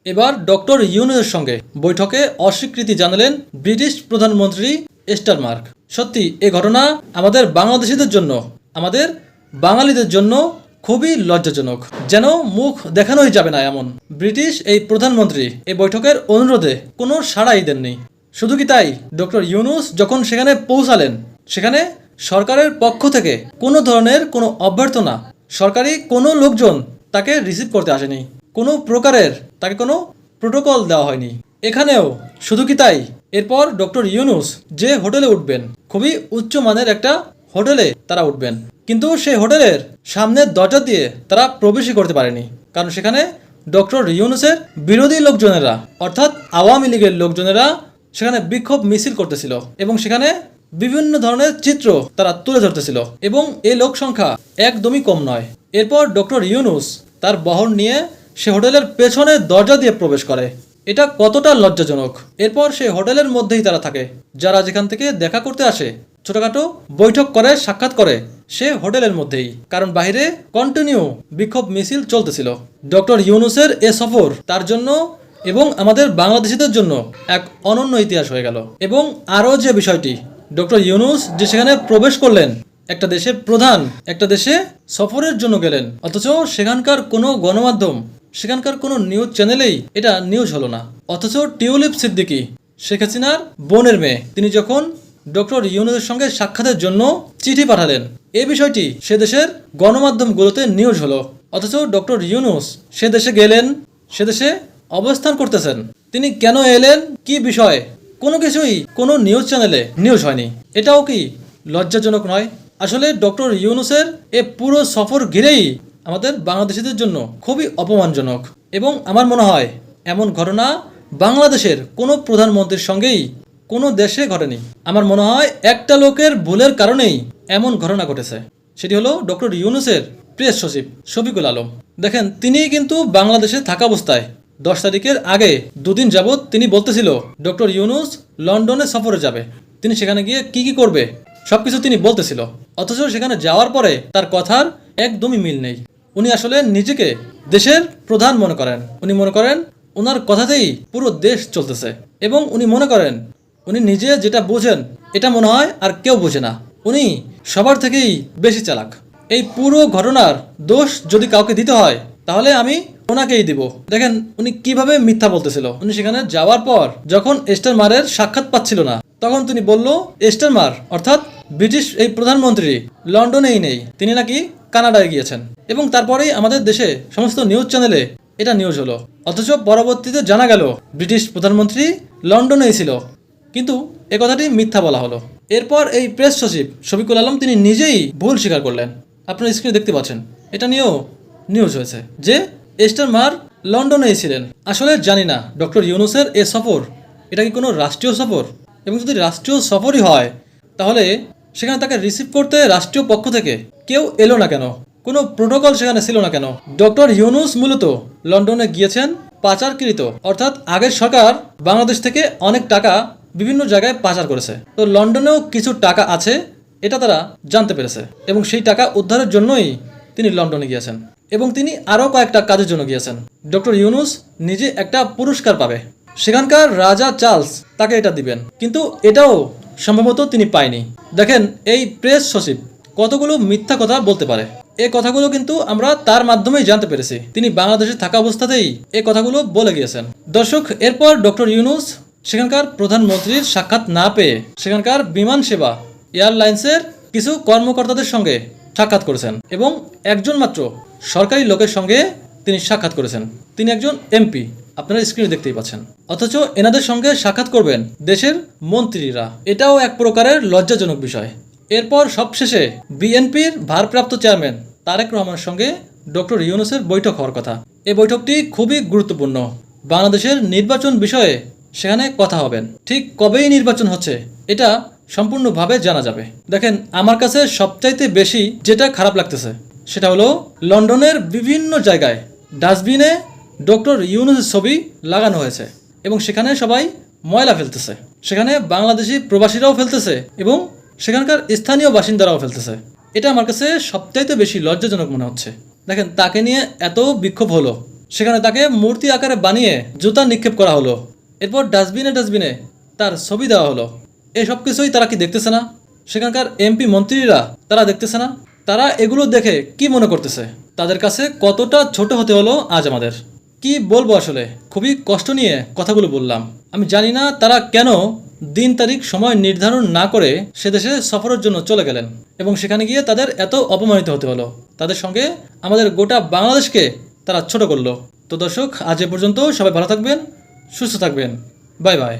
এবার ডক্টর ইউনূসের সঙ্গে বৈঠকে অস্বীকৃতি জানালেন ব্রিটিশ প্রধানমন্ত্রী স্টারমার্ক। সত্যি এ ঘটনা আমাদের বাংলাদেশিদের জন্য, আমাদের বাঙালিদের জন্য খুবই লজ্জাজনক। যেন মুখ দেখানোই যাবে না এমন। ব্রিটিশ এই প্রধানমন্ত্রী এই বৈঠকের অনুরোধে কোনো সাড়াই দেননি। শুধু কি তাই, ডক্টর ইউনূস যখন সেখানে পৌঁছালেন, সেখানে সরকারের পক্ষ থেকে কোনো ধরনের কোনো অভ্যর্থনা, সরকারি কোনো লোকজন তাকে রিসিভ করতে আসেনি। কোনো প্রকারের তাকে কোনো প্রোটোকল দেওয়া হয়নি। এখানেও শুধু কি তাই, এরপর ডক্টর ইউনূস যে হোটেলে উঠবেন, খুবই উচ্চমানের একটা হোটেলে তারা উঠবেন, কিন্তু সেই হোটেলের সামনের দরজা দিয়ে তারা প্রবেশই করতে পারেনি। কারণ সেখানে ডক্টর ইউনূসের বিরোধী লোকজনেরা, অর্থাৎ আওয়ামী লীগের লোকজনেরা সেখানে বিক্ষোভ মিছিল করতেছিল এবং সেখানে বিভিন্ন ধরনের চিত্র তারা তুলে ধরতেছিল এবং এই লোক সংখ্যা একদমই কম নয়। এরপর ডক্টর ইউনূস তার বহর নিয়ে সে হোটেলের পেছনের দরজা দিয়ে প্রবেশ করে। এটা কতটা লজ্জাজনক। এরপর সেই হোটেলের মধ্যেই তারা থাকে, যারা যেখান থেকে দেখা করতে আসে, ছোটখাটো বৈঠক করে, সাক্ষাৎ করে সে হোটেলের মধ্যেই। কারণ বাইরে কন্টিনিউ বিক্ষোভ মিছিল চলতেছিল। ডক্টর ইউনূসের এ সফর তার জন্য এবং আমাদের বাংলাদেশিদের জন্য এক অনন্য ইতিহাস হয়ে গেল। এবং আরও যে বিষয়টি, ডক্টর ইউনূস যে সেখানে প্রবেশ করলেন, একটা দেশের প্রধান একটা দেশে সফরের জন্য গেলেন, অথচ সেখানকার কোনো গণমাধ্যম, সেখানকার কোনো নিউজ চ্যানেলেই এটা নিউজ হলো না। অথচ টিউলিপ সিদ্দিকী, শেখ হাসিনার বোনের মেয়ে, তিনি যখন ডক্টর ইউনূসের সঙ্গে সাক্ষাতের জন্য চিঠি পাঠালেন, এই বিষয়টি সে দেশের গণমাধ্যমগুলোতে নিউজ হলো। অথচ ডক্টর ইউনূস সে দেশে গেলেন, সে দেশে অবস্থান করতেছেন, তিনি কেন এলেন, কি বিষয়ে, কোনো কিছুই কোনো নিউজ চ্যানেলে নিউজ হয়নি। এটাও কি লজ্জাজনক নয়? আসলে ডক্টর ইউনূসের এ পুরো সফর ঘিরেই আমাদের বাংলাদেশিদের জন্য খুবই অপমানজনক। এবং আমার মনে হয় এমন ঘটনা বাংলাদেশের কোনো প্রধানমন্ত্রীর সঙ্গেই কোনো দেশে ঘটেনি। আমার মনে হয় একটা লোকের ভুলের কারণেই এমন ঘটনা ঘটেছে। সেটি হলো ডক্টর ইউনূসের প্রেস সচিব শফিকুল আলম। দেখেন, তিনি কিন্তু বাংলাদেশে থাকা অবস্থায় 10 তারিখের আগে দুদিন যাবৎ তিনি বলতেছিল ডক্টর ইউনূস লন্ডনে সফরে যাবে, তিনি সেখানে গিয়ে কি কি করবে সবকিছু তিনি বলতেছিল। অথচ সেখানে যাওয়ার পরে তার কথার একদমই মিল নেই। উনি আসলে নিজেকে দেশের প্রধান মনে করেন। উনি মনে করেন ওনার কথাতেই পুরো দেশ চলতেছে এবং উনি মনে করেন উনি নিজে যেটা বোঝেন এটা মনে হয় আর কেউ বোঝে না। উনি সবার থেকেই বেশি চালাক। এই পুরো ঘটনার দোষ যদি কাউকে দিতে হয় তাহলে আমি ওনাকেই দিব। দেখেন উনি কিভাবে মিথ্যা বলতেছিল। উনি সেখানে যাওয়ার পর যখন স্টারমারের সাক্ষাৎ পাচ্ছিল না, তখন তিনি বলল স্টারমার অর্থাৎ ব্রিটিশ এই প্রধানমন্ত্রী লন্ডনেই নেই, তিনি নাকি কানাডায় গিয়েছেন। এবং তারপরেই আমাদের দেশে সমস্ত নিউজ চ্যানেলে এটা নিউজ হলো। অথচ পরবর্তীতে জানা গেল ব্রিটিশ প্রধানমন্ত্রী লন্ডনেই ছিল, কিন্তু এ কথাটি মিথ্যা বলা হলো। এরপর এই প্রেস সচিব শফিকুল আলম তিনি নিজেই ভুল স্বীকার করলেন। আপনারা স্ক্রিনে দেখতে পাচ্ছেন, এটা নিয়েও নিউজ হয়েছে যে স্টারমার লন্ডনেই ছিলেন। আসলে জানি না ডক্টর ইউনূসের এ সফর এটা কি কোনো রাষ্ট্রীয় সফর, এবং যদি রাষ্ট্রীয় সফরই হয় তাহলে সেখানে তাকে রিসিভ করতে রাষ্ট্রীয় পক্ষ থেকে কেউ এলো না কেন, কোনো প্রোটোকল সেখানে ছিল না কেন? ডক্টর ইউনূস মূলত লন্ডনে গিয়েছেন পাচারকৃত, অর্থাৎ আগের সরকার বাংলাদেশ থেকে অনেক টাকা বিভিন্ন জায়গায় পাচার করেছে, তো লন্ডনেও কিছু টাকা আছে এটা তারা জানতে পেরেছে এবং সেই টাকা উদ্ধারের জন্যই তিনি লন্ডনে গিয়েছেন। এবং তিনি আরও কয়েকটা কাজের জন্য গিয়েছেন। ডক্টর ইউনূস নিজে একটা পুরস্কার পাবে, সেখানকার রাজা চার্লস তাকে এটা দিবেন, কিন্তু এটাও সম্ভবত তিনি পায়নি। দেখেন এই প্রেস সচিব কতগুলো মিথ্যা কথা বলতে পারে। এই কথাগুলো কিন্তু আমরা তার মাধ্যমেই জানতে পেরেছি। তিনি বাংলাদেশে থাকা অবস্থাতেই এই কথাগুলো বলে গিয়েছেন। দর্শক, এরপর ডক্টর ইউনূস সেখানকার প্রধানমন্ত্রীর সাক্ষাৎ না পেয়ে সেখানকার বিমান সেবা এয়ারলাইন্সের কিছু কর্মকর্তাদের সঙ্গে সাক্ষাৎ করেছেন এবং একজন মাত্র সরকারি লোকের সঙ্গে তিনি সাক্ষাৎ করেছেন। তিনি একজন এমপি, আপনারা স্ক্রিনে দেখতেই পাচ্ছেন। অথচ এনাদের সঙ্গে সাক্ষাৎ করবেন দেশের মন্ত্রীরা, এটাও এক প্রকারের লজ্জাজনক বিষয়। এরপর সবশেষে বিএনপির ভারপ্রাপ্ত চেয়ারম্যান তারেক রহমানের সঙ্গে ডক্টর ইউনূসের বৈঠক হওয়ার কথা। এই বৈঠকটি খুবই গুরুত্বপূর্ণ। বাংলাদেশের নির্বাচন বিষয়ে সেখানে কথা হবেন। ঠিক কবেই নির্বাচন হচ্ছে এটা সম্পূর্ণভাবে জানা যাবে। দেখেন, আমার কাছে সবচাইতে বেশি যেটা খারাপ লাগতেছে সেটা হলো লন্ডনের বিভিন্ন জায়গায় ডাস্টবিনে ডক্টর ইউনূসের ছবি লাগানো হয়েছে এবং সেখানে সবাই ময়লা ফেলতেছে। সেখানে বাংলাদেশি প্রবাসীরাও ফেলতেছে এবং সেখানকার স্থানীয় বাসিন্দারাও ফেলতেছে। এটা আমার কাছে সবচাইতে বেশি লজ্জাজনক মনে হচ্ছে। দেখেন, তাকে নিয়ে এত বিক্ষোভ হলো, সেখানে তাকে মূর্তি আকারে বানিয়ে জুতা নিক্ষেপ করা হলো। এরপর ডাস্টবিনে তার ছবি দেওয়া হলো। এই সব কিছুই তারা কি দেখতেছে না? সেখানকার এমপি মন্ত্রীরা তারা দেখতেছে না? তারা এগুলো দেখে কি মনে করতেছে? তাদের কাছে কতটা ছোট হতে হলো আজ আমাদের। কি বলবো আসলে, খুবই কষ্ট নিয়ে কথাগুলো বললাম। আমি জানি না তারা কেন দিন তারিখ সময় নির্ধারণ না করে সে দেশে সফরের জন্য চলে গেলেন এবং সেখানে গিয়ে তাদের এত অপমানিত হতে হলো। তাদের সঙ্গে আমাদের গোটা বাংলাদেশকে তারা ছোট করলো। তো দর্শক, আজ এ পর্যন্ত। সবাই ভালো থাকবেন, সুস্থ থাকবেন। Bye bye.